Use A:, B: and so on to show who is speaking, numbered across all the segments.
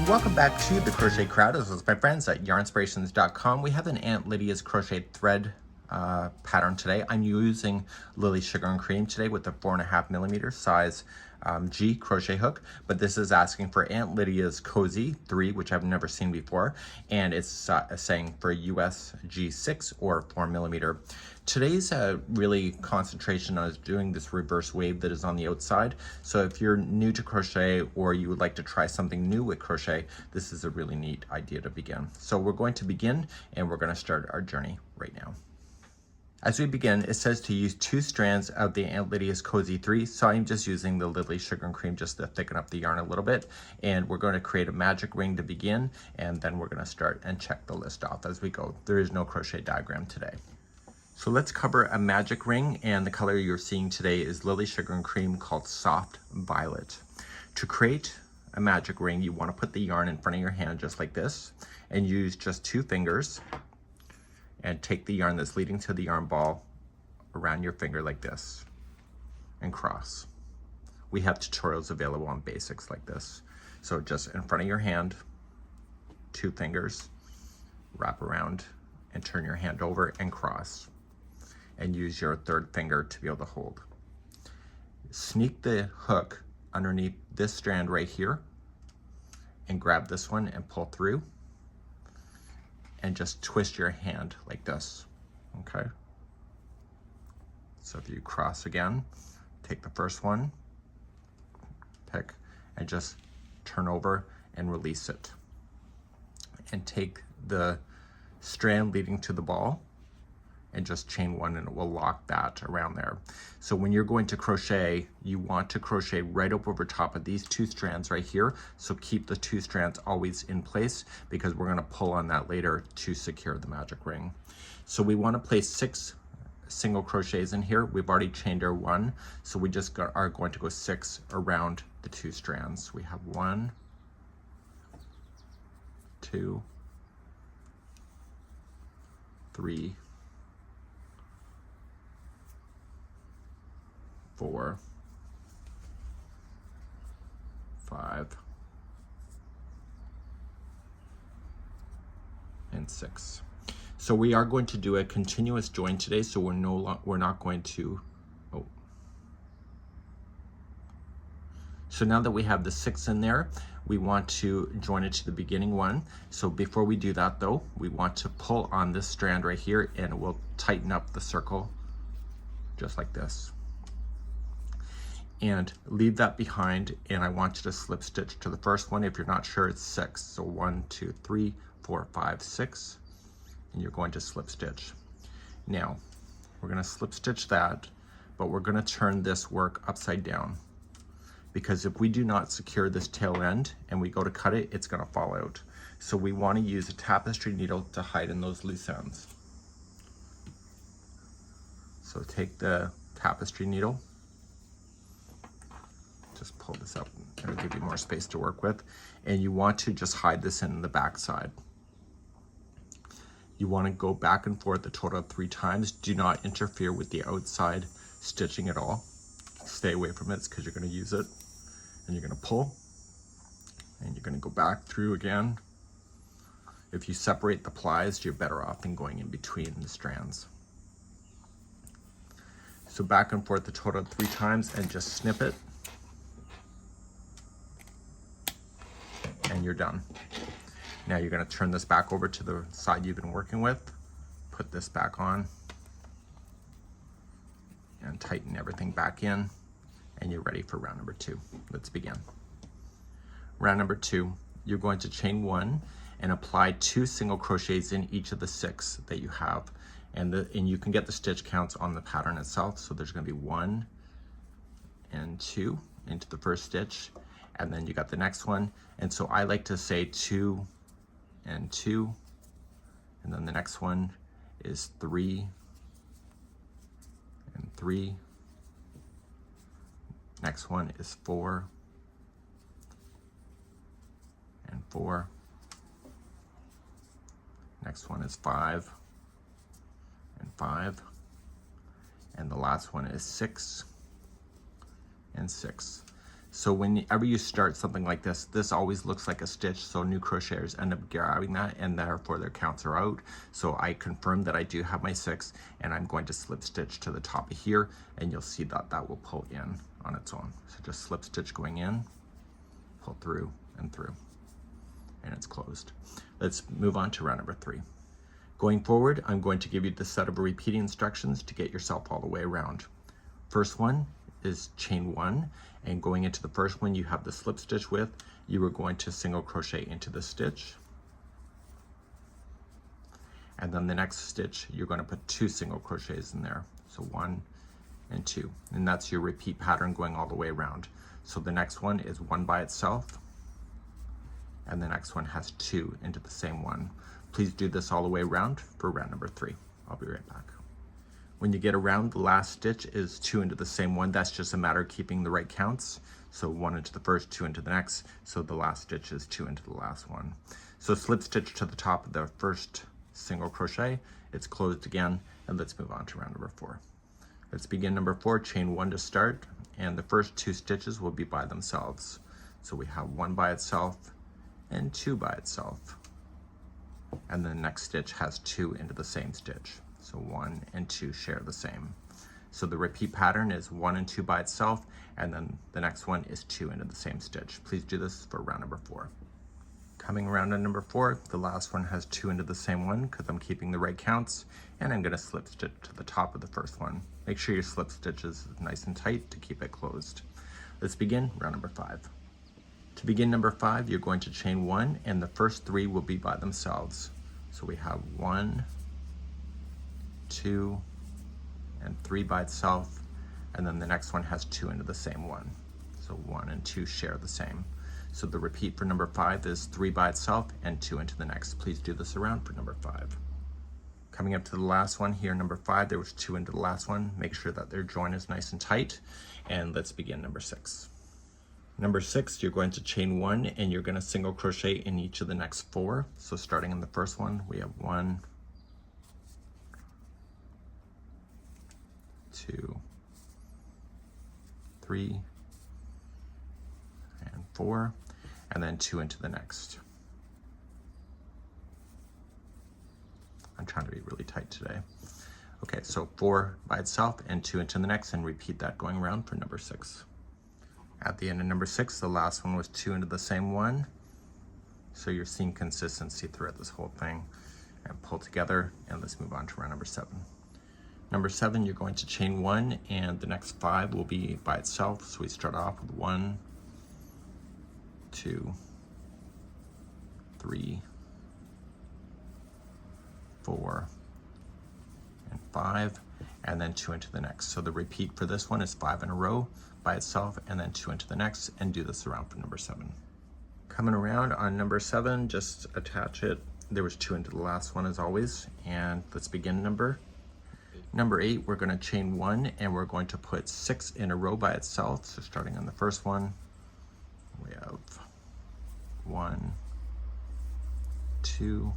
A: Welcome back to the Crochet Crowd. This is my friends at yarnspirations.com. We have an Aunt Lydia's crochet thread pattern today. I'm using Lily Sugar and Cream today with the 4.5mm size G crochet hook, but this is asking for Aunt Lydia's Cozy 3, which I've never seen before, and it's saying for US G6 or 4mm. Today's really concentration on doing this reverse wave that is on the outside. So if you're new to crochet or you would like to try something new with crochet, this is a really neat idea to begin. So we're going to begin and we're going to start our journey right now. As we begin, it says to use 2 strands of the Aunt Lydia's Cozy 3, so I'm just using the Lily Sugar and Cream just to thicken up the yarn a little bit, and we're going to create a magic ring to begin, and then we're going to start and check the list off as we go. There is no crochet diagram today. So let's cover a magic ring, and the color you're seeing today is Lily Sugar and Cream called Soft Violet. To create a magic ring, you want to put the yarn in front of your hand just like this, and use just 2 fingers, and take the yarn that's leading to the yarn ball around your finger like this and cross. We have tutorials available on basics like this. So just in front of your hand, 2 fingers, wrap around and turn your hand over and cross, and use your 3rd finger to be able to hold. Sneak the hook underneath this strand right here and grab this one and pull through, and just twist your hand like this, okay? So if you cross again, take the first one, pick, and just turn over and release it. And take the strand leading to the ball and just chain 1, and it will lock that around there. So when you're going to crochet, you want to crochet right up over top of these 2 strands right here. So keep the 2 strands always in place, because we're going to pull on that later to secure the magic ring. So we want to place 6 single crochets in here. We've already chained our 1, so we just are going to go 6 around the 2 strands. We have 1, 2, 3, 4, 5, and 6. So we are going to do a continuous join today, so we're not going to, So now that we have the 6 in there, we want to join it to the beginning one. So before we do that though, we want to pull on this strand right here, and it will tighten up the circle just like this. And leave that behind, and I want you to slip stitch to the first one. If you're not sure, it's 6. So 1, 2, 3, 4, 5, 6, and you're going to slip stitch. Now, we're going to slip stitch that, but we're going to turn this work upside down, because if we do not secure this tail end and we go to cut it, it's going to fall out. So we want to use a tapestry needle to hide in those loose ends. So take the tapestry needle, just pull this up, it'll give you more space to work with, and you want to just hide this in the back side. You want to go back and forth a total of 3 times. Do not interfere with the outside stitching at all. Stay away from it because you're going to use it, and you're going to pull, and you're going to go back through again. If you separate the plies, you're better off than going in between the strands. So back and forth a total of 3 times, and just snip it, and you're done. Now you're going to turn this back over to the side you've been working with, put this back on, and tighten everything back in, and you're ready for round number 2. Let's begin. Round number 2, you're going to chain 1 and apply 2 single crochets in each of the 6 that you have, and you can get the stitch counts on the pattern itself. So there's going to be 1 and 2 into the first stitch, and then you got the next one. And so I like to say 2 and 2, and then the next one is 3 and 3. Next one is 4 and 4. Next one is 5 and 5. And the last one is 6 and 6. So whenever you start something like this always looks like a stitch, so new crocheters end up grabbing that and therefore their counts are out. So I confirm that I do have my 6 and I'm going to slip stitch to the top of here, and you'll see that that will pull in on its own. So just slip stitch going in, pull through and through, and it's closed. Let's move on to round number 3. Going forward, I'm going to give you the set of repeating instructions to get yourself all the way around. First one is chain 1, and going into the first one you have the slip stitch with, you are going to single crochet into the stitch, and then the next stitch you're going to put 2 single crochets in there, so 1 and 2, and that's your repeat pattern going all the way around. So the next one is 1 by itself, and the next one has 2 into the same one. Please do this all the way around for round number 3. I'll be right back. When you get around, the last stitch is 2 into the same one. That's just a matter of keeping the right counts. So 1 into the first, 2 into the next. So the last stitch is 2 into the last one. So slip stitch to the top of the first single crochet. It's closed again, and let's move on to round number 4. Let's begin number 4, chain 1 to start, and the first 2 stitches will be by themselves. So we have 1 by itself and 2 by itself. And the next stitch has 2 into the same stitch. So 1 and 2 share the same. So the repeat pattern is 1 and 2 by itself, and then the next one is 2 into the same stitch. Please do this for round number 4. Coming around on number 4, the last one has 2 into the same one because I'm keeping the right counts, and I'm going to slip stitch to the top of the first one. Make sure your slip stitch is nice and tight to keep it closed. Let's begin round number 5. To begin number 5, you're going to chain 1, and the first 3 will be by themselves. So we have 1, 2, and 3 by itself, and then the next one has 2 into the same one. So 1 and 2 share the same. So the repeat for number 5 is 3 by itself and 2 into the next. Please do this around for number 5. Coming up to the last one here, number 5, there was 2 into the last one. Make sure that their join is nice and tight, and let's begin number 6. Number 6, you're going to chain 1, and you're going to single crochet in each of the next 4. So starting in the first one, we have 1, 2, 3, and 4, and then 2 into the next. I'm trying to be really tight today. Okay, so 4 by itself and 2 into the next, and repeat that going around for number 6. At the end of number 6, the last one was 2 into the same one. So you're seeing consistency throughout this whole thing. And pull together, and let's move on to round number 7. Number 7, you're going to chain 1, and the next 5 will be by itself. So we start off with 1, 2, 3, 4, and 5, and then 2 into the next. So the repeat for this one is 5 in a row by itself, and then 2 into the next, and do this around for number 7. Coming around on number 7, just attach it. There was 2 into the last one as always, and let's begin number 8. We're going to chain 1, and we're going to put 6 in a row by itself. So starting on the first one, we have 1, 2,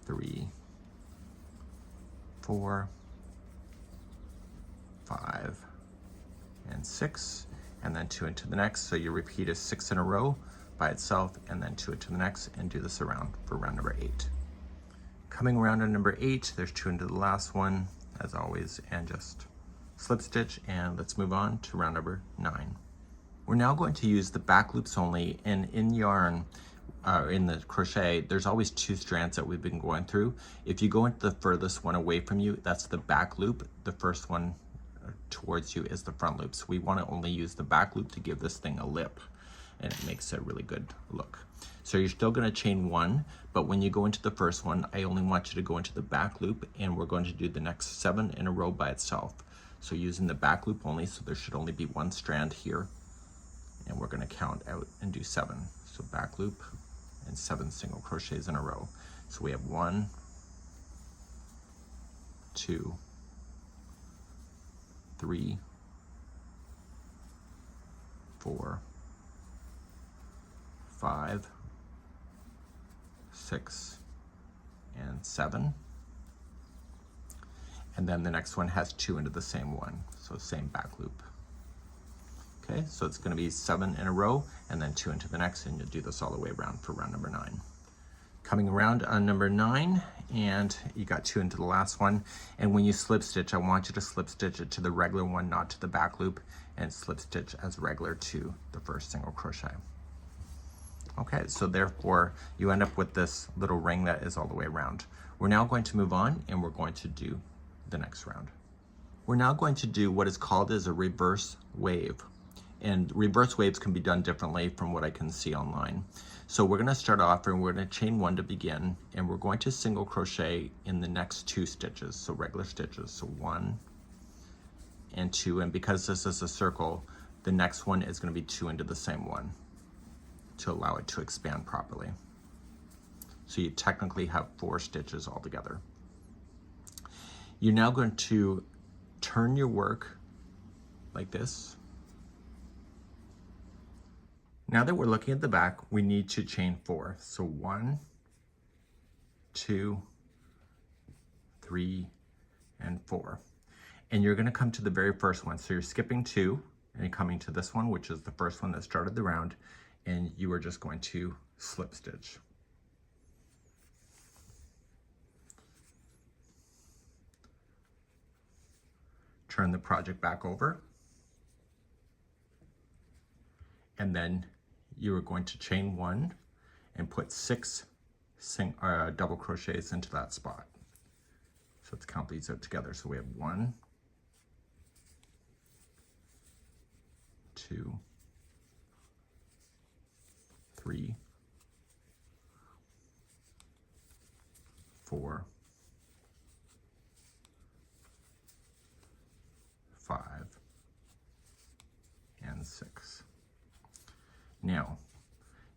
A: 3, 4, 5, and 6, and then 2 into the next. So your repeat is 6 in a row by itself, and then 2 into the next, and do this around for round number 8. Coming around on number 8, there's 2 into the last one as always, and just slip stitch, and let's move on to round number 9. We're now going to use the back loops only, and in yarn, in the crochet, there's always 2 strands that we've been going through. If you go into the furthest one away from you, that's the back loop. The first one towards you is the front loop. So we want to only use the back loop to give this thing a lip, and it makes a really good look. So you're still going to chain 1, but when you go into the first one, I only want you to go into the back loop, and we're going to do the next 7 in a row by itself. So using the back loop only, so there should only be 1 strand here, and we're going to count out and do 7. So back loop and 7 single crochets in a row. So we have 1, 2, 3, 4, 5, 6, and 7. And then the next one has 2 into the same one, so same back loop. Okay, so it's going to be 7 in a row and then 2 into the next, and you'll do this all the way around for round number 9. Coming around on number 9, and you got 2 into the last one. And when you slip stitch, I want you to slip stitch it to the regular one, not to the back loop, and slip stitch as regular to the first single crochet. Okay, so therefore you end up with this little ring that is all the way around. We're now going to move on, and we're going to do the next round. We're now going to do what is called as a reverse wave. And reverse waves can be done differently from what I can see online. So we're going to start off and we're going to chain 1 to begin, and we're going to single crochet in the next 2 stitches, so regular stitches. So 1 and 2, and because this is a circle, the next one is going to be 2 into the same one to allow it to expand properly. So you technically have 4 stitches altogether. You're now going to turn your work like this. Now that we're looking at the back, we need to chain 4. So 1, 2, 3, and 4. And you're going to come to the very first one. So you're skipping 2 and you're coming to this one, which is the first one that started the round, and you are just going to slip stitch. Turn the project back over, and then you are going to chain 1 and put 6 double crochets into that spot. So let's count these out together. So we have 1, 2, 3, 4, 5, and 6. Now,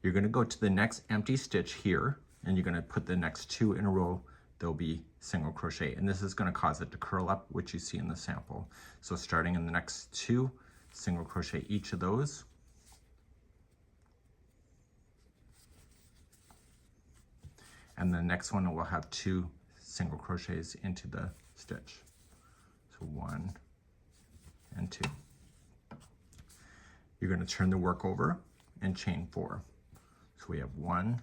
A: you're going to go to the next empty stitch here, and you're going to put the next 2 in a row. There'll be single crochet, and this is going to cause it to curl up, which you see in the sample. So starting in the next 2, single crochet each of those. And the next one will have 2 single crochets into the stitch. So 1 and 2. You're going to turn the work over and chain 4. So we have 1,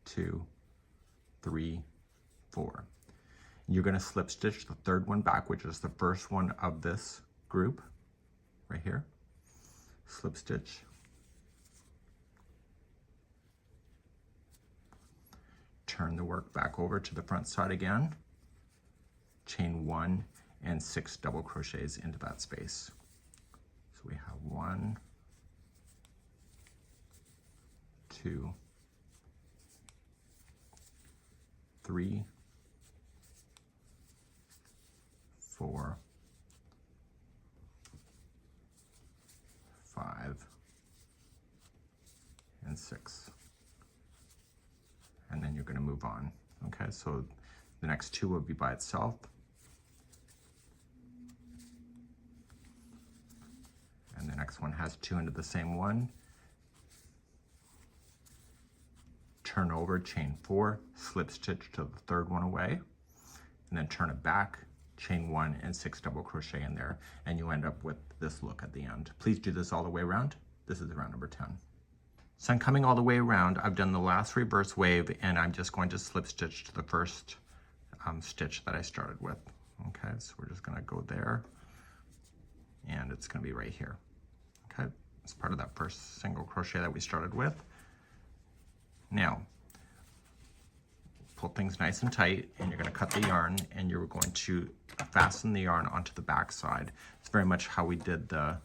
A: 2, 3, 4. You're going to slip stitch the third one back, which is the first one of this group right here. Slip stitch. Turn the work back over to the front side again. Chain 1 and 6 double crochets into that space. So we have 1, 2, 3, 4, 5, and 6. And then you're going to move on. Okay, so the next 2 will be by itself. And the next one has 2 into the same one. Turn over, chain 4, slip stitch to the third one away, and then turn it back, chain 1 and 6 double crochet in there, and you end up with this look at the end. Please do this all the way around. This is round number 10. So I'm coming all the way around. I've done the last reverse wave, and I'm just going to slip stitch to the first stitch that I started with. Okay, so we're just going to go there, and it's going to be right here. Okay, it's part of that first single crochet that we started with. Now, pull things nice and tight, and you're going to cut the yarn, and you're going to fasten the yarn onto the back side. It's very much how we did the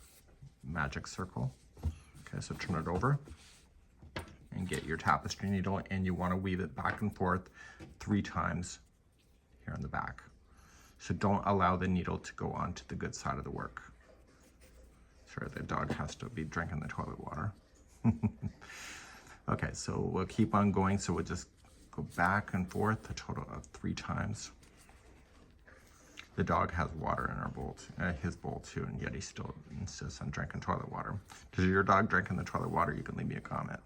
A: magic circle. Okay, so turn it over and get your tapestry needle, and you want to weave it back and forth 3 times here on the back. So don't allow the needle to go onto the good side of the work. Sorry, the dog has to be drinking the toilet water. Okay, so we'll keep on going. So we'll just go back and forth a total of 3 times. The dog has water in our bowl, his bowl too, and yet he still insists on drinking toilet water. Does your dog drink in the toilet water? You can leave me a comment.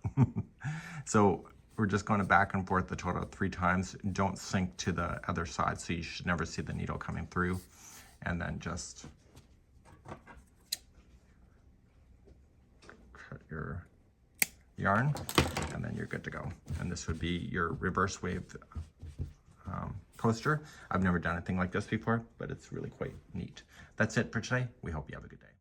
A: So we're just going back and forth a total of 3 times. Don't sink to the other side, so you should never see the needle coming through. And then just your yarn, and then you're good to go. And this would be your reverse wave coaster. I've never done anything like this before, but it's really quite neat. That's it for today. We hope you have a good day.